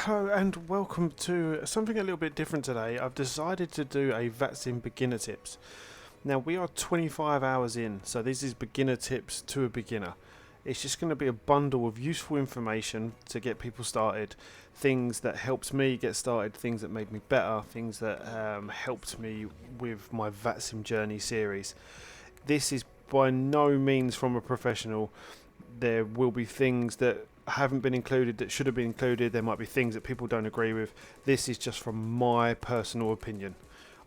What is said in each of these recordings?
Hello and welcome to something a little bit different today. I've decided to do a VATSIM beginner tips. Now we are 25 hours in, so this is beginner tips to a beginner. It's just going to be a bundle of useful information to get people started, things that helped me get started, things that made me better, things that helped me with my VATSIM journey series. This is by no means from a professional. There will be things that haven't been included that should have been included. There might be things that people don't agree with. This is just from my personal opinion,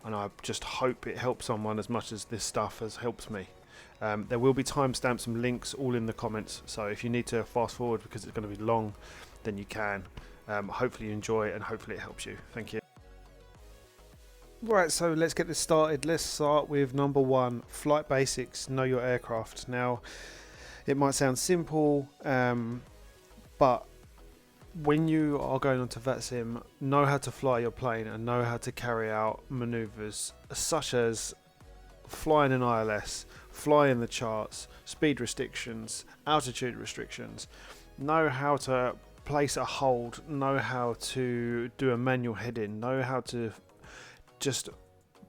and I just hope it helps someone as much as this stuff has helped me. There will be timestamps and links all in the comments, so if you need to fast forward because it's going to be long, then you can. Hopefully you enjoy it and hopefully it helps you. Thank you. Right, so let's get this started. Let's start with number one, flight basics, know your aircraft. Now, it might sound simple, but when you are going onto VATSIM, know how to fly your plane and know how to carry out maneuvers such as flying in ILS, flying the charts, speed restrictions, altitude restrictions. Know how to place a hold, know how to do a manual head-in, know how to just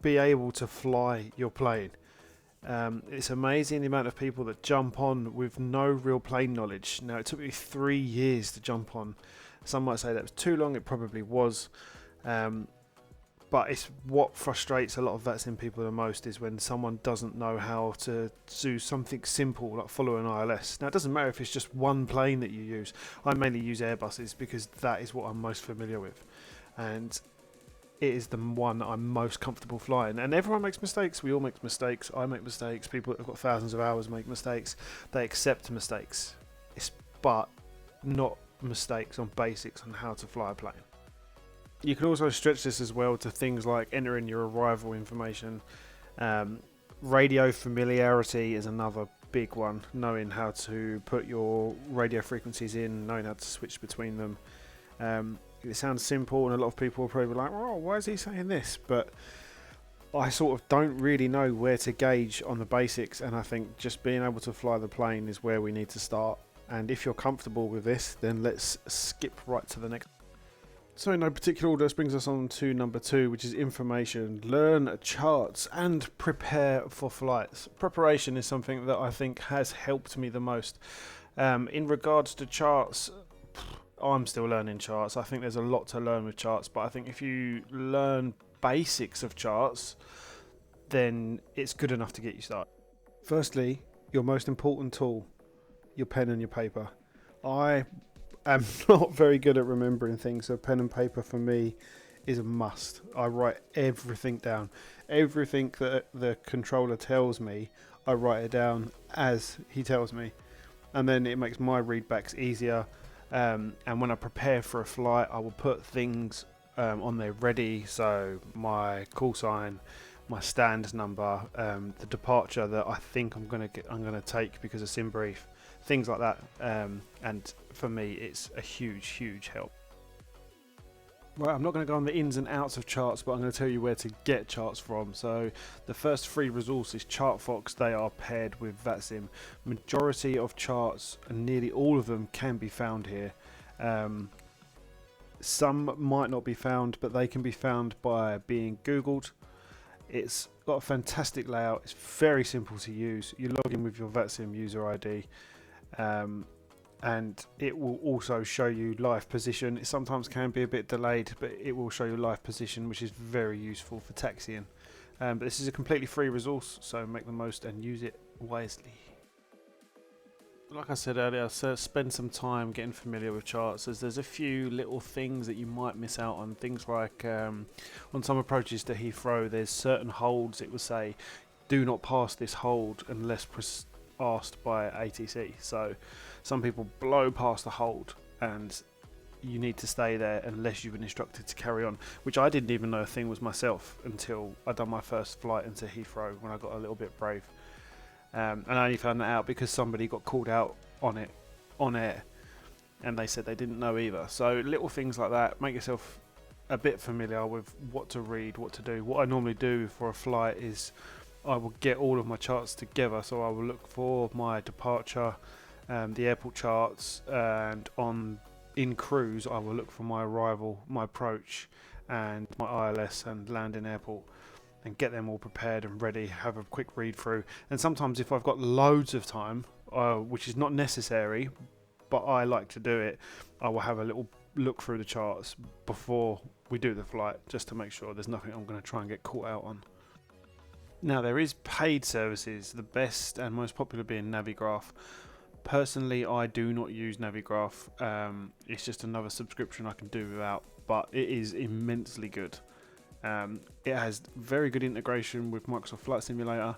be able to fly your plane. It's amazing the amount of people that jump on with no real plane knowledge. Now, it took me 3 years to jump on. Some might say that was too long. It probably was. But it's what frustrates a lot of VATSIM people the most is when someone doesn't know how to do something simple like follow an ILS. Now, it doesn't matter if it's just one plane that you use. I mainly use Airbuses because that is what I'm most familiar with. And it is the one that I'm most comfortable flying. And everyone makes mistakes. We all make mistakes. I make mistakes. People that have got thousands of hours make mistakes. They accept mistakes. But not mistakes on basics on how to fly a plane. You can also stretch this as well to things like entering your arrival information. Radio familiarity is another big one. Knowing how to put your radio frequencies in, knowing how to switch between them. It sounds simple and a lot of people will probably be like, oh, why is he saying this? But I sort of don't really know where to gauge on the basics, and I think just being able to fly the plane is where we need to start. And if you're comfortable with this, then let's skip right to the next. So in no particular order, this brings us on to number two, which is information. Learn charts and prepare for flights. Preparation is something that I think has helped me the most. In regards to charts, I'm still learning charts. I think there's a lot to learn with charts, but I think if you learn basics of charts, then it's good enough to get you started. Firstly, your most important tool, your pen and your paper. I am not very good at remembering things, so pen and paper for me is a must. I write everything down. Everything that the controller tells me, I write it down as he tells me, and then it makes my readbacks easier. And when I prepare for a flight, I will put things on there ready. So my call sign, my stand number, the departure that I think I'm gonna take because of sim brief, things like that. And for me, it's a huge help. Right, I'm not going to go on the ins and outs of charts, but I'm going to tell you where to get charts from. So the first free resource is ChartFox. They are paired with VATSIM. Majority of charts, and nearly all of them, can be found here. Some might not be found, but they can be found by being Googled. It's got a fantastic layout. It's very simple to use. You log in with your VATSIM user ID. And it will also show you live position. It sometimes can be a bit delayed, but it will show you live position, which is very useful for taxiing. But this is a completely free resource, so make the most and use it wisely. Like I said earlier, so spend some time getting familiar with charts, as there's a few little things that you might miss out on. Things like on some approaches to Heathrow, there's certain holds it will say, do not pass this hold unless asked by ATC. So some people blow past the hold and you need to stay there unless you've been instructed to carry on, which I didn't even know a thing was myself until I done my first flight into Heathrow when I got a little bit brave. And I only found that out because somebody got called out on it on air and they said they didn't know either. So little things like that, make yourself a bit familiar with what to read, what to do. What I normally do for a flight is I will get all of my charts together. So I will look for my departure, the airport charts, and on in cruise, I will look for my arrival, my approach, and my ILS and landing airport, and get them all prepared and ready, have a quick read through. And sometimes if I've got loads of time, which is not necessary, but I like to do it, I will have a little look through the charts before we do the flight, just to make sure there's nothing I'm going to try and get caught out on. Now, there is paid services, the best and most popular being Navigraph. Personally, I do not use Navigraph. It's just another subscription I can do without, but it is immensely good. It has very good integration with Microsoft Flight Simulator,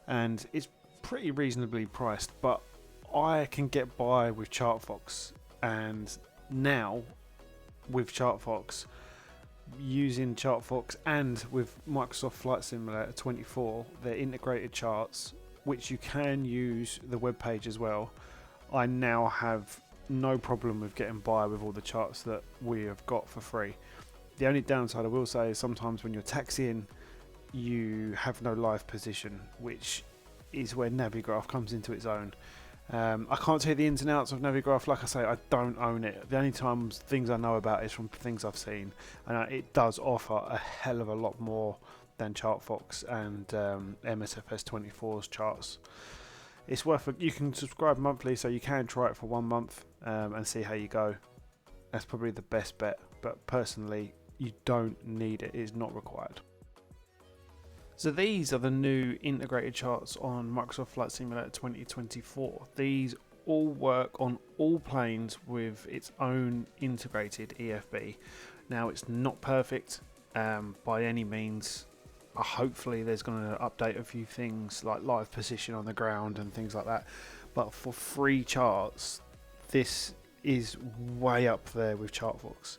and it's pretty reasonably priced, but I can get by with ChartFox. And now with ChartFox, using ChartFox and with Microsoft Flight Simulator 24, they're integrated charts which you can use the web page as well. I now have no problem with getting by with all the charts that we have got for free. The only downside I will say is sometimes when you're taxiing, you have no live position, which is where Navigraph comes into its own. I can't tell you the ins and outs of Navigraph. Like I say, I don't own it. The only things I know about is from things I've seen, and it does offer a hell of a lot more than ChartFox and MSFS 24's charts. It's worth it. You can subscribe monthly, so you can try it for 1 month and see how you go. That's probably the best bet, but personally, you don't need it. It is not required. So these are the new integrated charts on Microsoft Flight Simulator 2024. These all work on all planes with its own integrated EFB. Now, it's not perfect by any means. Hopefully there's going to update a few things like live position on the ground and things like that. But for free charts, this is way up there with ChartFox.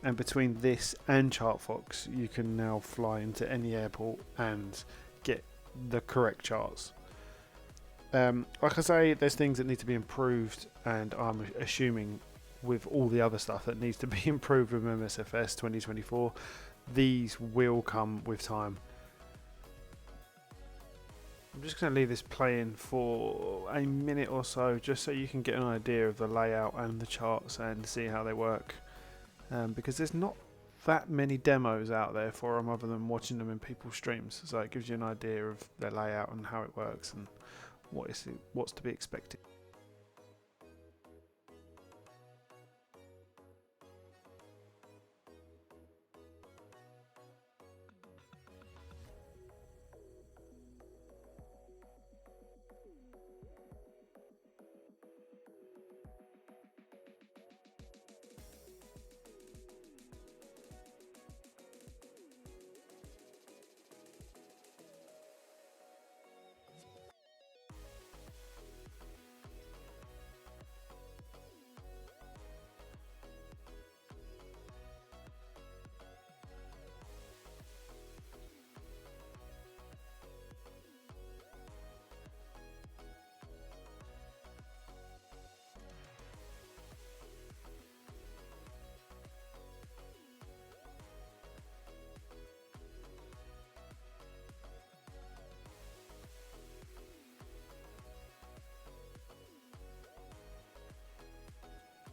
And between this and ChartFox, you can now fly into any airport and get the correct charts. Like I say, there's things that need to be improved, and I'm assuming with all the other stuff that needs to be improved with MSFS 2024, these will come with time. I'm just going to leave this playing for a minute or so, just so you can get an idea of the layout and the charts and see how they work. Because there's not that many demos out there for them other than watching them in people's streams, so it gives you an idea of their layout and how it works and what's to be expected.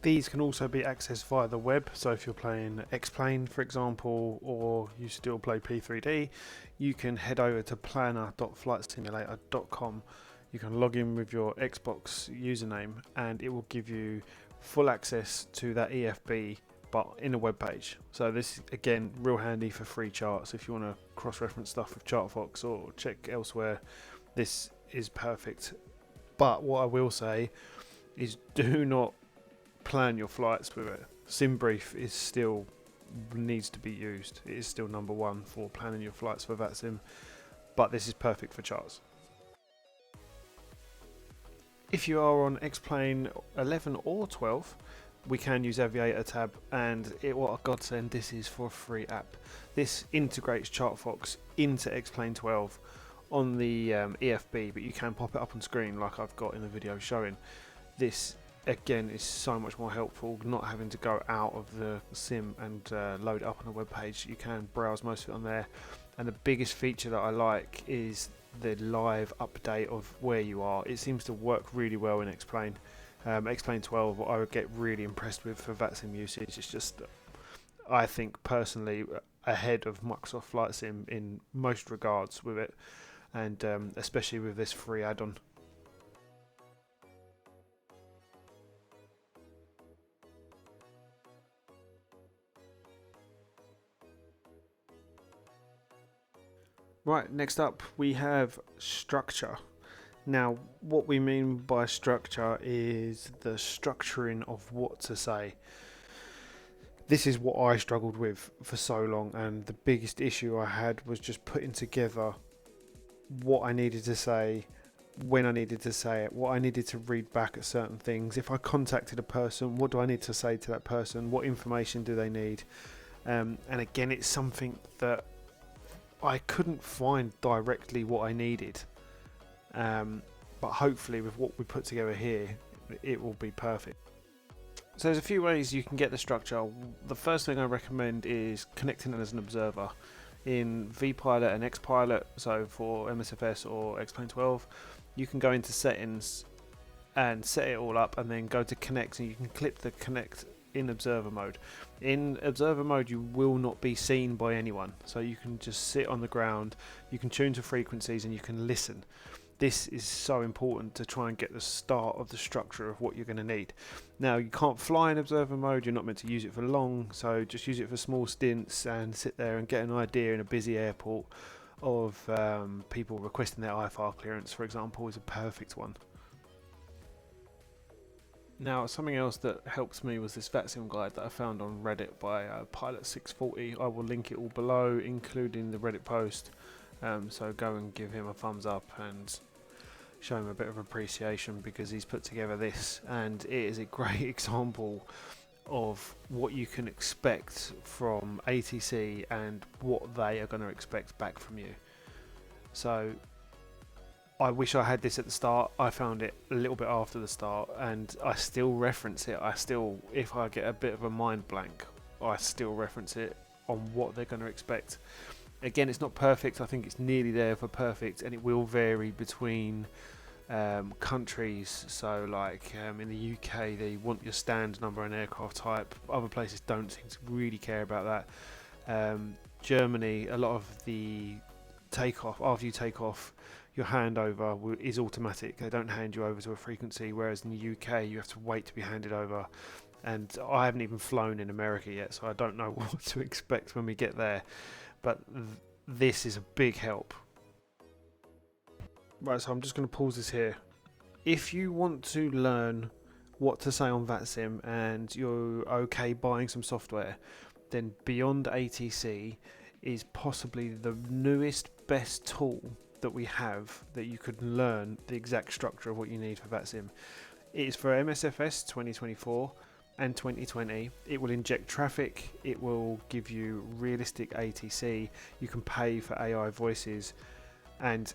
These can also be accessed via the web, so if you're playing X-Plane for example, or you still play P3D, you can head over to planner.flightsimulator.com. You can log in with your Xbox username and it will give you full access to that EFB, but in a web page. So this is again real handy for free charts. If you want to cross-reference stuff with ChartFox or check elsewhere, this is perfect. But what I will say is, do not plan your flights with it. SimBrief is still needs to be used. It is still number one for planning your flights for VATSIM, but this is perfect for charts. If you are on X-Plane 11 or 12, we can use Aviator tab, and what a godsend this is for a free app. This integrates ChartFox into X-Plane 12 on the EFB, but you can pop it up on screen like I've got in the video showing. This again is so much more helpful, not having to go out of the sim and load it up on a web page. You can browse most of it on there, and the biggest feature that I like is the live update of where you are. It seems to work really well in X-Plane. Explain 12 I would get really impressed with for VATSIM usage. It's just, I think personally, ahead of Microsoft Flight Sim in most regards with it, and especially with this free add-on. Right, next up we have structure. Now, what we mean by structure is the structuring of what to say. This is what I struggled with for so long, and the biggest issue I had was just putting together what I needed to say, when I needed to say it, what I needed to read back at certain things. If I contacted a person, what do I need to say to that person? What information do they need? And again, it's something that I couldn't find directly what I needed. But hopefully with what we put together here, it will be perfect. So there's a few ways you can get the structure. The first thing I recommend is connecting it as an observer. In vPilot and XPilot, so for MSFS or Xplane 12, you can go into settings and set it all up, and then go to connect, and you can clip the connect in observer mode. In observer mode, you will not be seen by anyone, so you can just sit on the ground, you can tune to frequencies, and you can listen. This is so important to try and get the start of the structure of what you're going to need. Now, you can't fly in observer mode, you're not meant to use it for long, so just use it for small stints and sit there and get an idea in a busy airport of people requesting their IFR clearance, for example, is a perfect one. Now, something else that helps me was this VATSIM guide that I found on Reddit by Pilot 640. I will link it all below, including the Reddit post, so go and give him a thumbs up and show him a bit of appreciation, because he's put together this, and it is a great example of what you can expect from ATC and what they are going to expect back from you. So I wish I had this at the start. I found it a little bit after the start, and I still reference it. If I get a bit of a mind blank, I still reference it on what they're going to expect. Again, it's not perfect. I think it's nearly there for perfect, and it will vary between countries. So like in the UK, they want your stand number and aircraft type. Other places don't seem to really care about that. Germany, a lot of the takeoff, after you take off, your handover is automatic. They don't hand you over to a frequency, whereas in the UK you have to wait to be handed over. And I haven't even flown in America yet, so I don't know what to expect when we get there. But this is a big help. Right, so I'm just going to pause this here. If you want to learn what to say on VATSIM and you're okay buying some software, then Beyond ATC is possibly the newest, best tool that we have that you could learn the exact structure of what you need for VATSIM. It is for MSFS 2024 and 2020. It will inject traffic, it will give you realistic ATC, you can pay for AI voices, and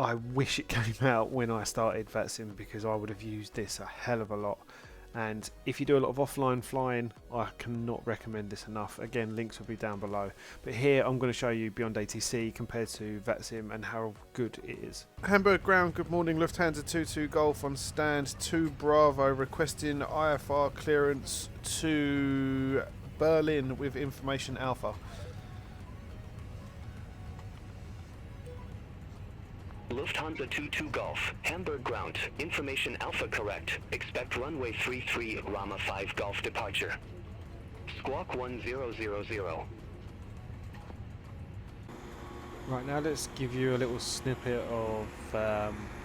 I wish it came out when I started VATSIM, because I would have used this a hell of a lot. And if you do a lot of offline flying, I cannot recommend this enough. Again, links will be down below. But here I'm going to show you Beyond ATC compared to VATSIM and how good it is. Hamburg ground, good morning. Lufthansa 22 Golf on stand 2 Bravo, requesting IFR clearance to Berlin with information Alpha. Lufthansa 22 Golf, Hamburg ground, information Alpha correct. Expect runway 33, Rama 5 Golf departure. Squawk 1000. Right, now let's give you a little snippet of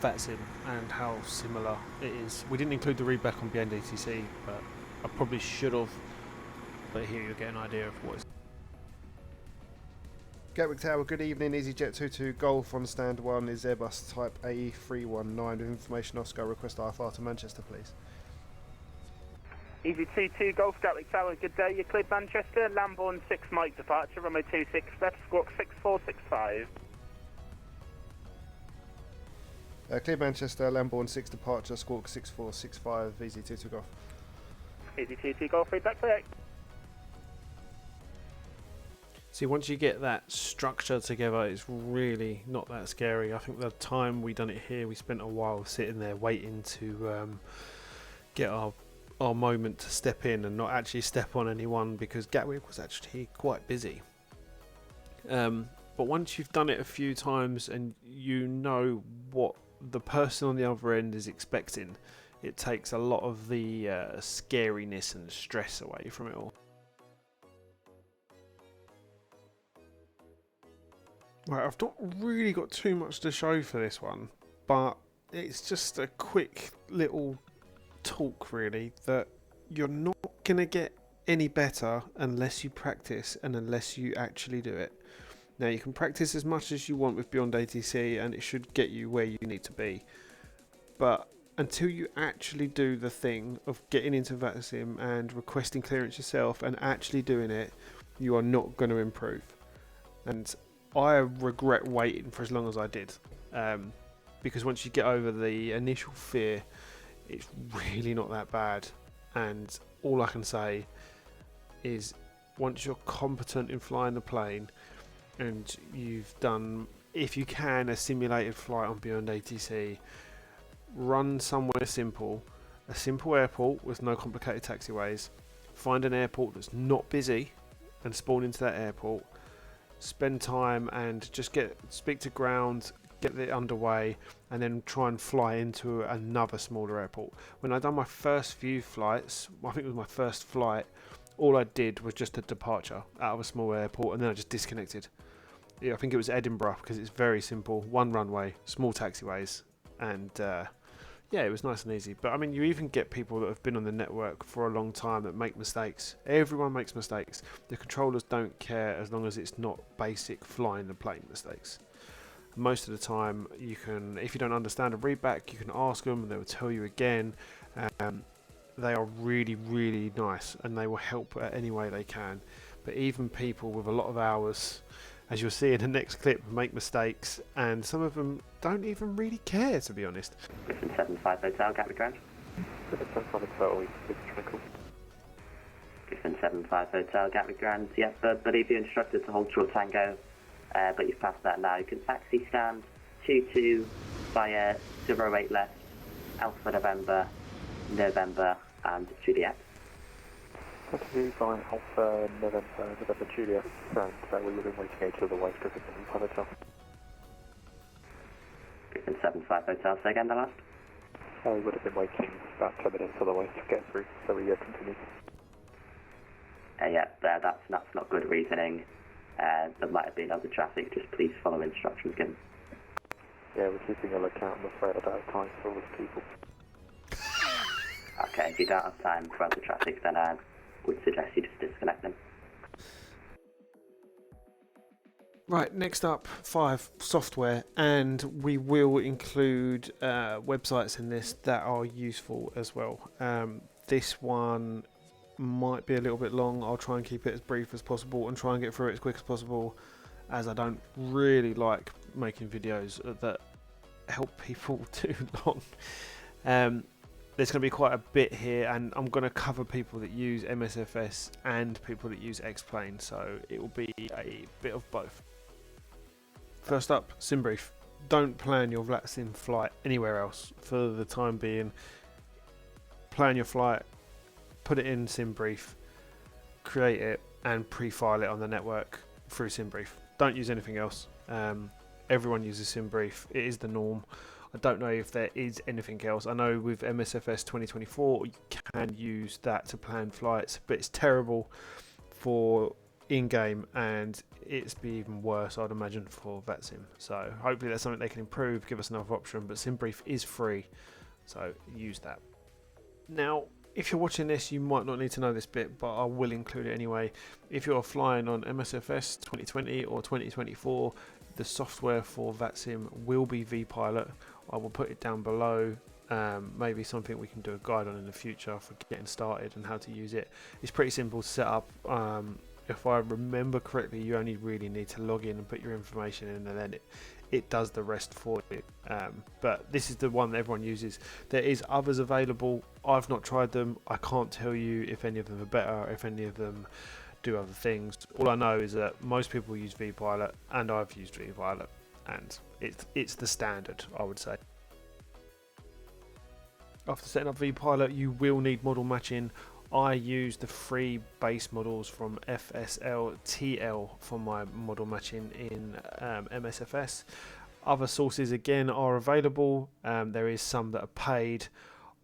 VATSIM and how similar it is. We didn't include the readback on Beyond ATC, but I probably should have. But here you'll get an idea of what it's. Gatwick Tower, good evening. EasyJet 22 Golf on stand 1 is Airbus type A319 with information Oscar. Request IFR to Manchester, please. Easy 22 Golf, Gatwick Tower, good day. You're cleared Manchester, Lambourne 6 Mike departure, runway 26 left, squawk 6465. Cleared Manchester, Lambourne 6 departure, squawk 6465, Easy 22 Golf. Easy 22 Golf, feedback correct. See, once you get that structure together, it's really not that scary. I think the time we done it here, we spent a while sitting there waiting to get our moment to step in and not actually step on anyone, because Gatwick was actually quite busy. But once you've done it a few times and you know what the person on the other end is expecting, it takes a lot of the scariness and stress away from it all. Right, I've not really got too much to show for this one, but it's just a quick little talk really, that you're not going to get any better unless you practice and unless you actually do it. Now, you can practice as much as you want with Beyond ATC and it should get you where you need to be, but until you actually do the thing of getting into VATSIM and requesting clearance yourself and actually doing it, you are not going to improve. And I regret waiting for as long as I did, because once you get over the initial fear, it's really not that bad. And all I can say is, once you're competent in flying the plane and you've done, if you can, a simulated flight on Beyond ATC, run somewhere simple, a simple airport with no complicated taxiways, find an airport that's not busy and spawn into that airport, spend time and just speak to ground, get it underway, and then try and fly into another smaller airport. When I done my first few flights, I think it was my first flight, all I did was just a departure out of a small airport, and then I just disconnected. Yeah, I think it was Edinburgh, because it's very simple, one runway, small taxiways, and yeah, it was nice and easy. But I mean, you even get people that have been on the network for a long time that make mistakes. Everyone makes mistakes. The controllers don't care as long as it's not basic flying the plane mistakes. Most of the time, you can, if you don't understand a readback, you can ask them and they will tell you again. They are really, really nice and they will help any way they can. But even people with a lot of hours, as you'll see in the next clip, make mistakes, and some of them don't even really care, to be honest. Griffin 75 Hotel, Gatwick Ground. Griffin 75 Hotel, Griffin 75 Hotel, Gatwick Ground. Yes, I believe you're instructed to hold short tango, but you've passed that now. You can taxi stand 22 via 08 left, Alpha November, and Juliet. 22 by Alpha November Juliet, and we would have been waiting 8 otherwise, Griffin 75 Hotel. Griffin 75 Hotel, say again the last? We would have been waiting about 10 minutes otherwise to get through, so we continue. Yeah, that's not good reasoning. There might have been other traffic, just please follow instructions given. Yeah, we're keeping a lookout, I'm afraid I don't have time for all these people. Okay, if you don't have time for other traffic, then I would suggest you just disconnect them. Right, next up, 5, software, and we will include websites in this that are useful as well. This one might be a little bit long. I'll try and keep it as brief as possible and try and get through it as quick as possible, as I don't really like making videos that help people too long. There's going to be quite a bit here, and I'm going to cover people that use MSFS and people that use X-Plane, so it will be a bit of both. First up, SimBrief. Don't plan your VATSIM flight anywhere else for the time being. Plan your flight, put it in SimBrief, create it, and pre-file it on the network through SimBrief. Don't use anything else. Everyone uses SimBrief. It is the norm. I don't know if there is anything else. I know with MSFS 2024 you can use that to plan flights, but it's terrible for in-game, and it's be even worse, I'd imagine, for VATSIM. So hopefully that's something they can improve, give us another option, but SimBrief is free, so use that. Now, if you're watching this, you might not need to know this bit, but I will include it anyway. If you're flying on MSFS 2020 or 2024, the software for VATSIM will be vPilot. I will put it down below. Maybe something we can do a guide on in the future for getting started and how to use it. It's pretty simple to set up. If I remember correctly, you only really need to log in and put your information in, and then it does the rest for you. But this is the one that everyone uses. There is others available. I've not tried them. I can't tell you if any of them are better, if any of them do other things. All I know is that most people use vPilot, and I've used vPilot, and it's the standard, I would say. After setting up vPilot, you will need model matching. I use the free base models from FSL-TL for my model matching in MSFS. Other sources again are available. There is some that are paid.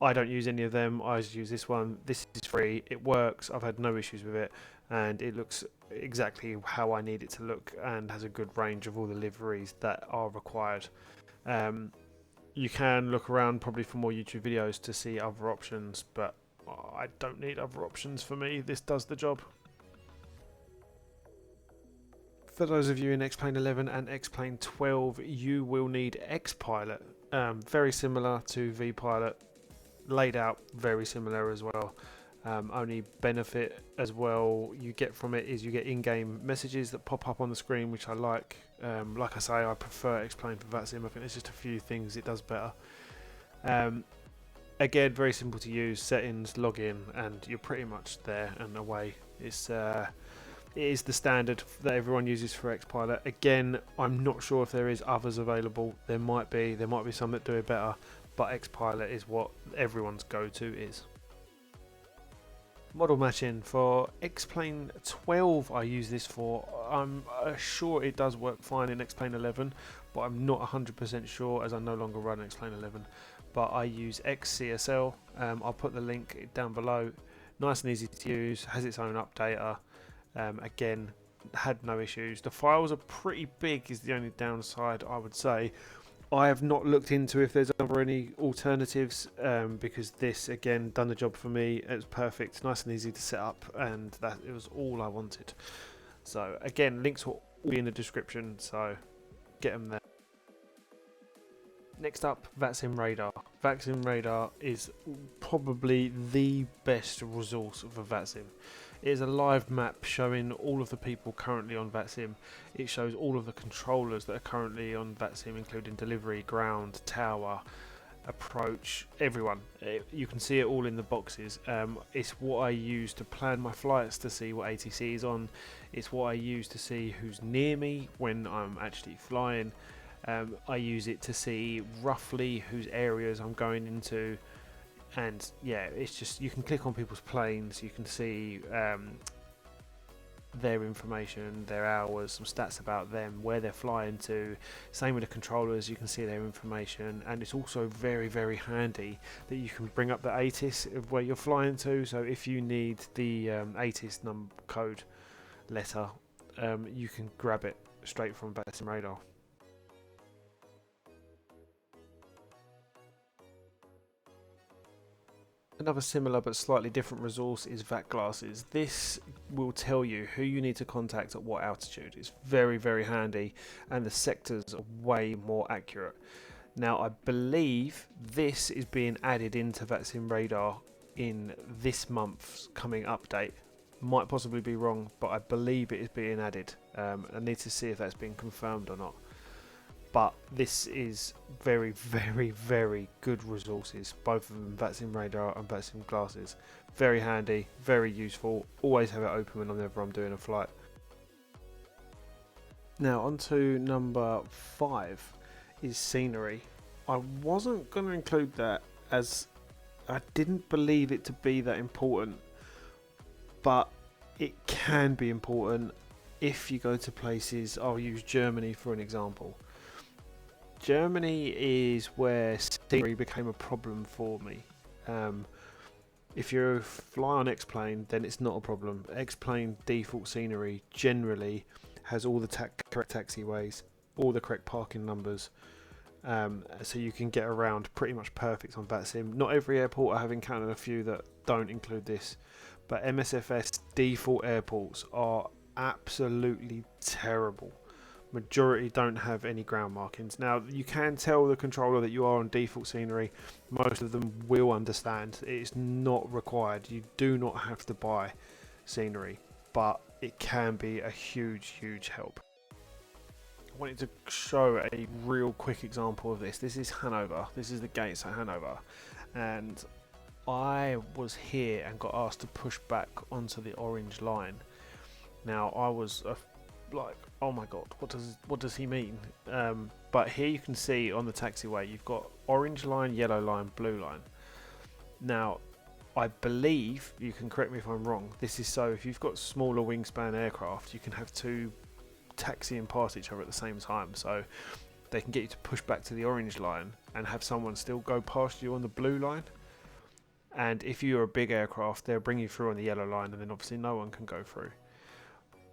I don't use any of them. I just use this one. This is free. It works. I've had no issues with it, and it looks exactly how I need it to look and has a good range of all the liveries that are required. You can look around probably for more YouTube videos to see other options, but I don't need other options. For me, this does the job. For those of you in X-Plane 11 and X-Plane 12, you will need X-Pilot. Very similar to vPilot, laid out very similar as well. Only benefit as well you get from it is you get in-game messages that pop up on the screen, which I like. Like I say, I prefer X-Plane for VATSIM. I think there's just a few things it does better. Again, very simple to use. Settings, login, and you're pretty much there and away. It is the standard that everyone uses for X-Pilot. Again, I'm not sure if there is others available. There might be some that do it better, but X-Pilot is what everyone's go-to is. Model matching for X-Plane 12, I use this for. I'm sure it does work fine in X-Plane 11, but I'm not 100% sure as I no longer run X-Plane 11. But I use XCSL. I'll put the link down below. Nice and easy to use, has its own updater. Again, had no issues. The files are pretty big is the only downside, I would say. I have not looked into if there's any alternatives, because this again done the job for me. It was perfect, nice and easy to set up, and that it was all I wanted. So again, links will all be in the description, so get them there. Next up, VATSIM Radar. VATSIM Radar is probably the best resource for VATSIM. It is a live map showing all of the people currently on VATSIM. It shows all of the controllers that are currently on VATSIM, including delivery, ground, tower, approach, everyone. You can see it all in the boxes. It's what I use to plan my flights, to see what ATC is on. It's what I use to see who's near me when I'm actually flying. I use it to see roughly whose areas I'm going into, and yeah, it's just, you can click on people's planes, you can see their information, their hours, some stats about them, where they're flying to. Same with the controllers, you can see their information, and it's also very, very handy that you can bring up the ATIS of where you're flying to. So if you need the ATIS code letter, you can grab it straight from VATSIM Radar. Another similar but slightly different resource is VAT Glasses. This will tell you who you need to contact at what altitude. It's very, very handy, and the sectors are way more accurate. Now, I believe this is being added into VATSIM Radar in this month's coming update. Might possibly be wrong, but I believe it is being added. I need to see if that's been confirmed or not. But this is very, very, very good resources, both of them, VATSIM Radar and VATSIM Glasses. Very handy, very useful. Always have it open whenever I'm doing a flight. Now on to number 5 is scenery. I wasn't going to include that as I didn't believe it to be that important, but it can be important if you go to places. I'll use Germany for an example. Germany is where scenery became a problem for me. If you fly on X-Plane, then it's not a problem. X-Plane default scenery generally has all the correct taxiways, all the correct parking numbers, so you can get around pretty much perfect on VATSIM. Not every airport, I have encountered a few that don't include this, but MSFS default airports are absolutely terrible. Majority don't have any ground markings. Now, you can tell the controller that you are on default scenery. Most of them will understand. It's not required. You do not have to buy scenery, but it can be a huge, huge help. I wanted to show a real quick example of this. This is Hanover. This is the gates at Hanover. And I was here and got asked to push back onto the orange line. Now, I was like, oh my god, what does he mean? But here you can see on the taxiway you've got orange line, yellow line, blue line. Now, I believe, you can correct me if I'm wrong, this is so if you've got smaller wingspan aircraft, you can have two taxiing past each other at the same time, so they can get you to push back to the orange line and have someone still go past you on the blue line. And if you're a big aircraft, they'll bring you through on the yellow line, and then obviously no one can go through.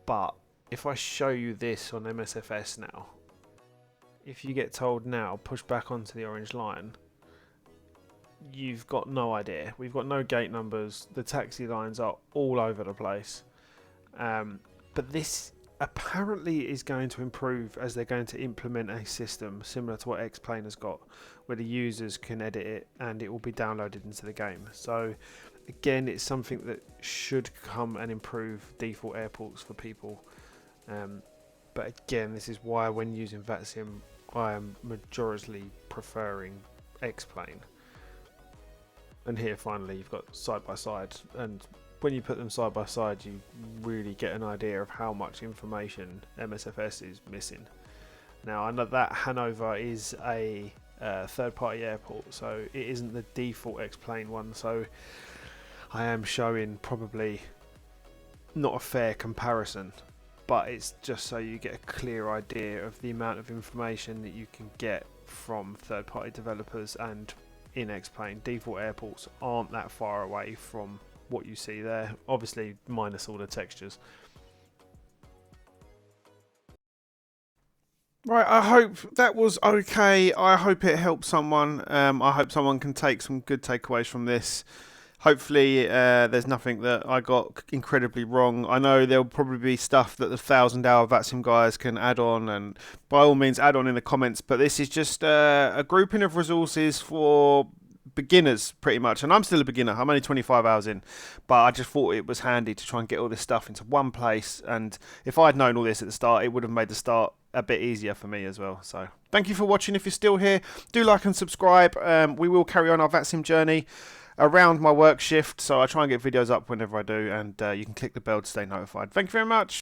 But if I show you this on MSFS now, if you get told now, push back onto the orange line, you've got no idea. We've got no gate numbers. The taxi lines are all over the place. But this apparently is going to improve as they're going to implement a system similar to what X-Plane has got, where the users can edit it and it will be downloaded into the game. So again, it's something that should come and improve default airports for people. But again, this is why when using VATSIM, I am majorly preferring X-Plane. And here finally you've got side by side, and when you put them side by side you really get an idea of how much information MSFS is missing. Now I know that Hanover is a third-party airport, so it isn't the default X-Plane one, so I am showing probably not a fair comparison, but it's just so you get a clear idea of the amount of information that you can get from third-party developers. And in X-Plane, default airports aren't that far away from what you see there, obviously minus all the textures. Right, I hope that was okay. I hope it helped someone. I hope someone can take some good takeaways from this. Hopefully there's nothing that I got incredibly wrong. I know there'll probably be stuff that the 1,000-hour VATSIM guys can add on, and by all means add on in the comments, but this is just a grouping of resources for beginners pretty much, and I'm still a beginner. I'm only 25 hours in, but I just thought it was handy to try and get all this stuff into one place, and if I'd known all this at the start, it would have made the start a bit easier for me as well. So thank you for watching. If you're still here, do like and subscribe. We will carry on our VATSIM journey around my work shift, so I try and get videos up whenever I do, and you can click the bell to stay notified. Thank you very much.